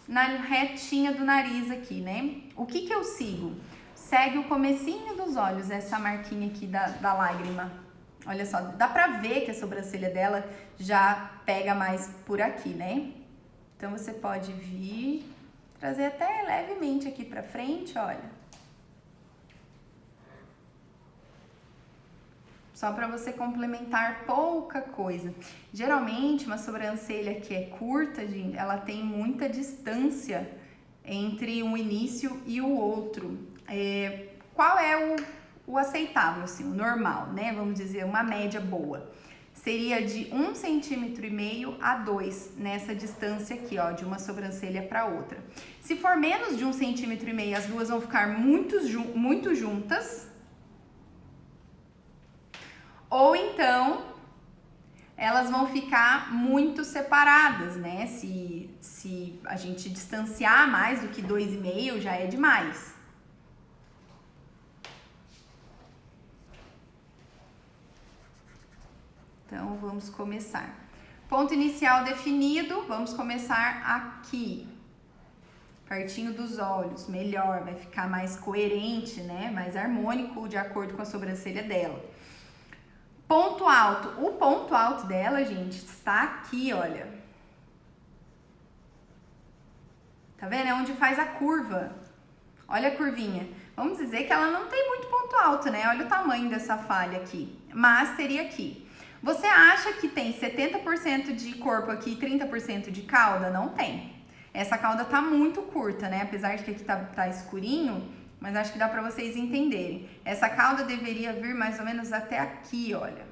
na retinha do nariz aqui, né? O que eu sigo? Segue o comecinho dos olhos, essa marquinha aqui da lágrima. Olha só, dá pra ver que a sobrancelha dela já pega mais por aqui, né? Então, você pode vir, trazer até levemente aqui pra frente, olha. Só pra você complementar pouca coisa. Geralmente, uma sobrancelha que é curta, gente, ela tem muita distância entre um início e o outro. Qual é o aceitável, assim, o normal, né? Vamos dizer, uma média boa. Seria de 1,5 cm a 2 nessa distância aqui, ó, de uma sobrancelha para outra. Se for menos de 1,5 cm, as duas vão ficar muito juntas. Ou então, elas vão ficar muito separadas, né? Se a gente distanciar mais do que 2,5, já é demais. Então, vamos começar. Ponto inicial definido, vamos começar aqui. Pertinho dos olhos, melhor, vai ficar mais coerente, né? Mais harmônico de acordo com a sobrancelha dela. Ponto alto. O ponto alto dela, gente, está aqui, olha. Tá vendo? É onde faz a curva. Olha a curvinha. Vamos dizer que ela não tem muito ponto alto, né? Olha o tamanho dessa falha aqui. Mas seria aqui. Você acha que tem 70% de corpo aqui e 30% de cauda? Não tem. Essa cauda tá muito curta, né? Apesar de que aqui tá escurinho, mas acho que dá pra vocês entenderem. Essa cauda deveria vir mais ou menos até aqui, olha.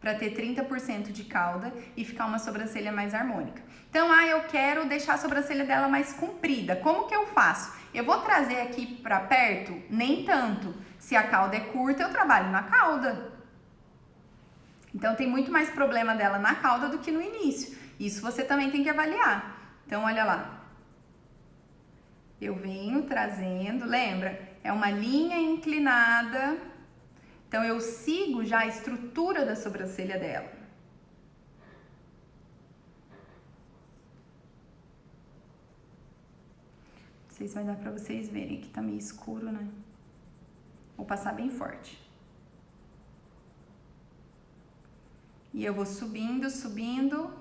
Pra ter 30% de cauda e ficar uma sobrancelha mais harmônica. Então, eu quero deixar a sobrancelha dela mais comprida. Como que eu faço? Eu vou trazer aqui pra perto? Nem tanto. Se a cauda é curta, eu trabalho na cauda. Então, tem muito mais problema dela na cauda do que no início. Isso você também tem que avaliar. Então, olha lá. Eu venho trazendo, lembra? É uma linha inclinada. Então, eu sigo já a estrutura da sobrancelha dela. Não sei se vai dar pra vocês verem. Aqui tá meio escuro, né? Vou passar bem forte. E eu vou subindo, subindo,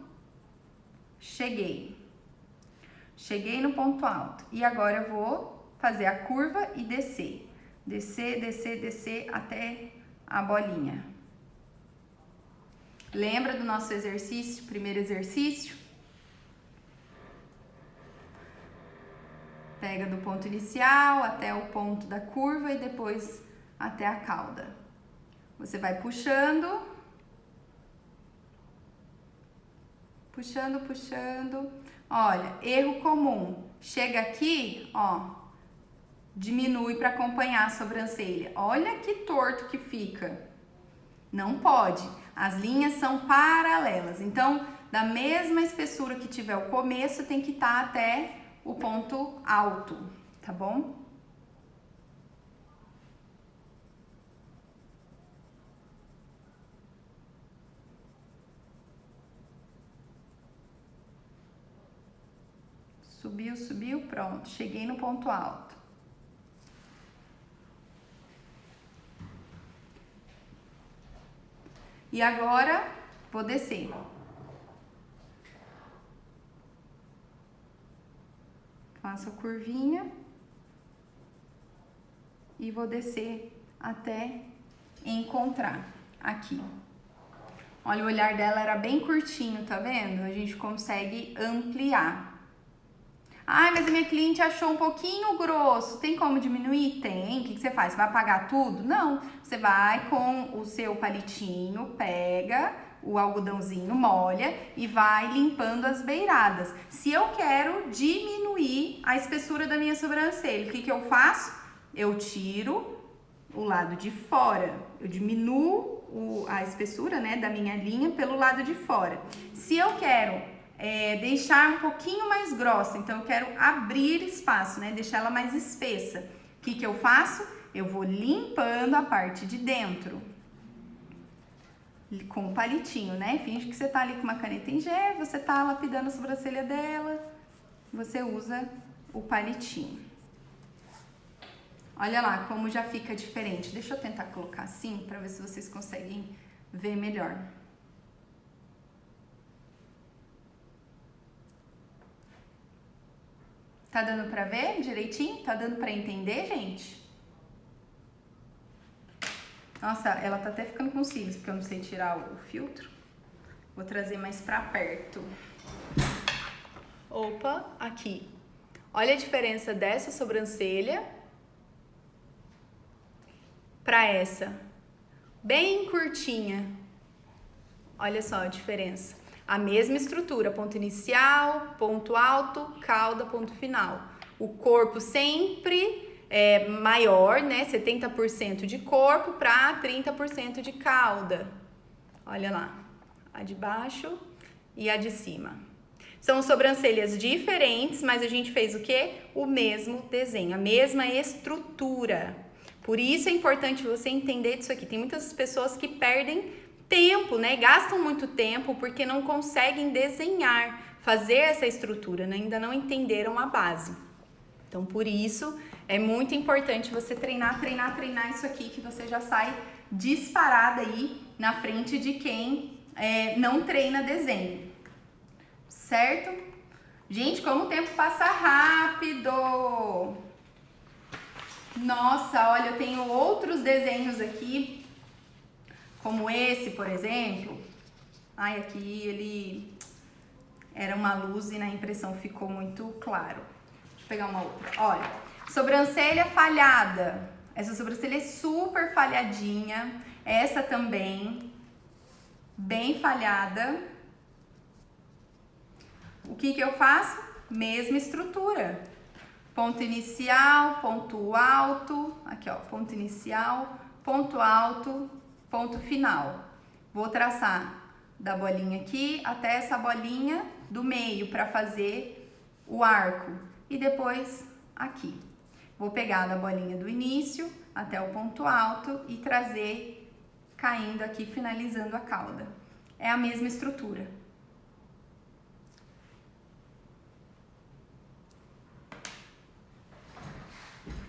cheguei. Cheguei no ponto alto. E agora eu vou fazer a curva e descer. Descer, descer, descer até a bolinha. Lembra do nosso exercício, primeiro exercício? Pega do ponto inicial até o ponto da curva e depois até a cauda. Você vai puxando, puxando, puxando. Olha, erro comum. Chega aqui, ó, diminui para acompanhar a sobrancelha. Olha que torto que fica. Não pode. As linhas são paralelas. Então, da mesma espessura que tiver o começo, tem que estar até o ponto alto, tá bom? Subiu, subiu, pronto. Cheguei no ponto alto. E agora, vou descer. Faço a curvinha. E vou descer até encontrar aqui. Olha, o olhar dela era bem curtinho, tá vendo? A gente consegue ampliar. Ai, mas a minha cliente achou um pouquinho grosso. Tem como diminuir? Tem. O que você faz? Você vai apagar tudo? Não. Você vai com o seu palitinho, pega o algodãozinho, molha e vai limpando as beiradas. Se eu quero diminuir a espessura da minha sobrancelha, o que eu faço? Eu tiro o lado de fora. Eu diminuo a espessura, né, da minha linha pelo lado de fora. Se eu quero deixar um pouquinho mais grossa, então eu quero abrir espaço, né, deixar ela mais espessa. O que eu faço? Eu vou limpando a parte de dentro com o palitinho, né? Finge que você tá ali com uma caneta em gel, você tá lapidando a sobrancelha dela, você usa o palitinho. Olha lá como já fica diferente. Deixa eu tentar colocar assim para ver se vocês conseguem ver melhor. Tá dando pra ver direitinho? Tá dando pra entender, gente? Nossa, ela tá até ficando com cílios, porque eu não sei tirar o filtro. Vou trazer mais pra perto. Opa, aqui. Olha a diferença dessa sobrancelha pra essa. Bem curtinha. Olha só a diferença. A mesma estrutura, ponto inicial, ponto alto, cauda, ponto final. O corpo sempre é maior, né? 70% de corpo para 30% de cauda. Olha lá, a de baixo e a de cima. São sobrancelhas diferentes, mas a gente fez o quê? O mesmo desenho, a mesma estrutura. Por isso é importante você entender disso aqui. Tem muitas pessoas que perdem tempo, né? Gastam muito tempo porque não conseguem desenhar, fazer essa estrutura, né? Ainda não entenderam a base. Então, por isso, é muito importante você treinar isso aqui, que você já sai disparada aí na frente de quem não treina desenho. Certo? Gente, como o tempo passa rápido! Nossa, olha, eu tenho outros desenhos aqui, como esse, por exemplo. Ai, aqui ele era uma luz e na impressão ficou muito claro. Deixa eu pegar uma outra. Olha, sobrancelha falhada. Essa sobrancelha é super falhadinha. Essa também, bem falhada. O que eu faço? Mesma estrutura. Ponto inicial, ponto alto. Aqui, ó, ponto inicial, ponto alto, ponto final. Vou traçar da bolinha aqui até essa bolinha do meio para fazer o arco. E depois aqui. Vou pegar da bolinha do início até o ponto alto e trazer caindo aqui, finalizando a cauda. É a mesma estrutura.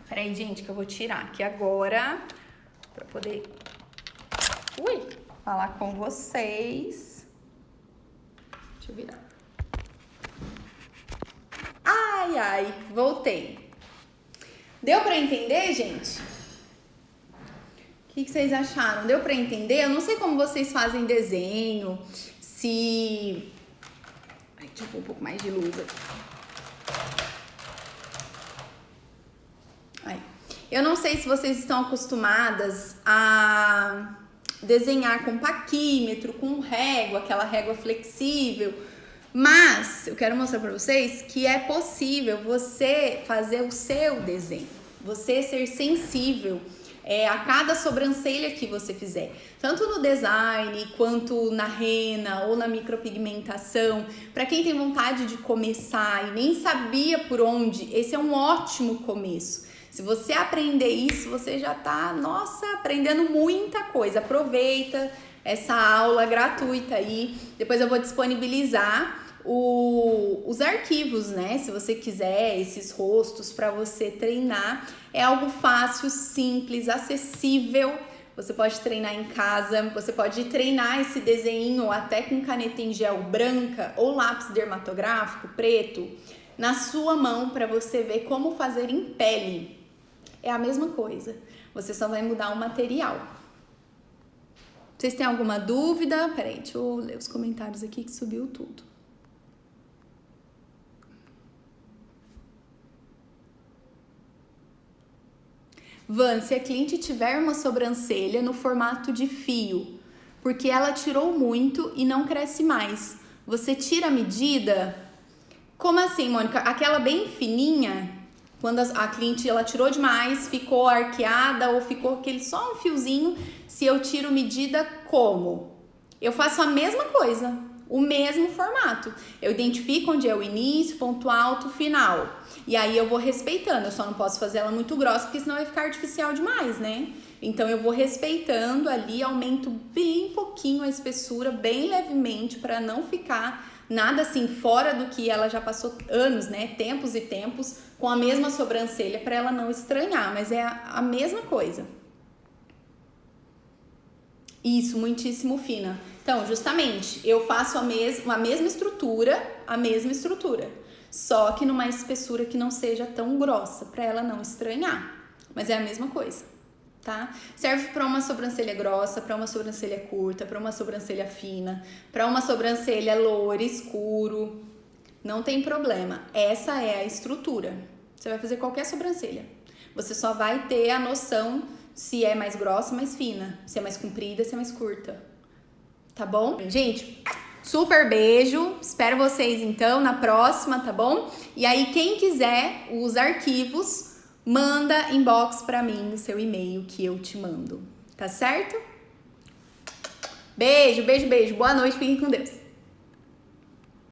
Peraí, gente, que eu vou tirar aqui agora para poder falar com vocês. Deixa eu virar. Ai, ai, voltei. Deu pra entender, gente? O que vocês acharam? Deu pra entender? Eu não sei como vocês fazem desenho, se... Ai, deixa eu pôr um pouco mais de luz aqui. Ai. Eu não sei se vocês estão acostumadas a desenhar com paquímetro, com régua, aquela régua flexível, mas eu quero mostrar para vocês que é possível você fazer o seu desenho, você ser sensível a cada sobrancelha que você fizer, tanto no design quanto na rena ou na micropigmentação. Para quem tem vontade de começar e nem sabia por onde, esse é um ótimo começo. Se você aprender isso, você já tá, nossa, aprendendo muita coisa. Aproveita essa aula gratuita aí. Depois eu vou disponibilizar os arquivos, né? Se você quiser esses rostos para você treinar. É algo fácil, simples, acessível. Você pode treinar em casa, você pode treinar esse desenho até com caneta em gel branca ou lápis dermatográfico preto na sua mão para você ver como fazer em pele. É a mesma coisa, você só vai mudar o material. Vocês têm alguma dúvida? Peraí, deixa eu ler os comentários aqui que subiu tudo. Van, se a cliente tiver uma sobrancelha no formato de fio, porque ela tirou muito e não cresce mais, você tira a medida? Como assim, Mônica? Aquela bem fininha... Quando a cliente ela tirou demais, ficou arqueada ou ficou aquele só um fiozinho, se eu tiro medida como? Eu faço a mesma coisa, o mesmo formato. Eu identifico onde é o início, ponto alto, final. E aí eu vou respeitando, eu só não posso fazer ela muito grossa, porque senão vai ficar artificial demais, né? Então eu vou respeitando ali, aumento bem pouquinho a espessura, bem levemente, para não ficar nada assim fora do que ela já passou anos, né? Tempos e tempos com a mesma sobrancelha para ela não estranhar, mas é a mesma coisa. Isso, muitíssimo fina. Então, justamente, eu faço a mesma estrutura, só que numa espessura que não seja tão grossa, para ela não estranhar. Mas é a mesma coisa, tá? Serve para uma sobrancelha grossa, para uma sobrancelha curta, para uma sobrancelha fina, para uma sobrancelha loura, escuro. Não tem problema. Essa é a estrutura. Você vai fazer qualquer sobrancelha. Você só vai ter a noção se é mais grossa ou mais fina, se é mais comprida, se é mais curta. Tá bom? Gente, super beijo. Espero vocês então na próxima, tá bom? E aí quem quiser os arquivos, manda inbox pra mim no seu e-mail que eu te mando. Tá certo? Beijo, beijo, beijo. Boa noite, fiquem com Deus.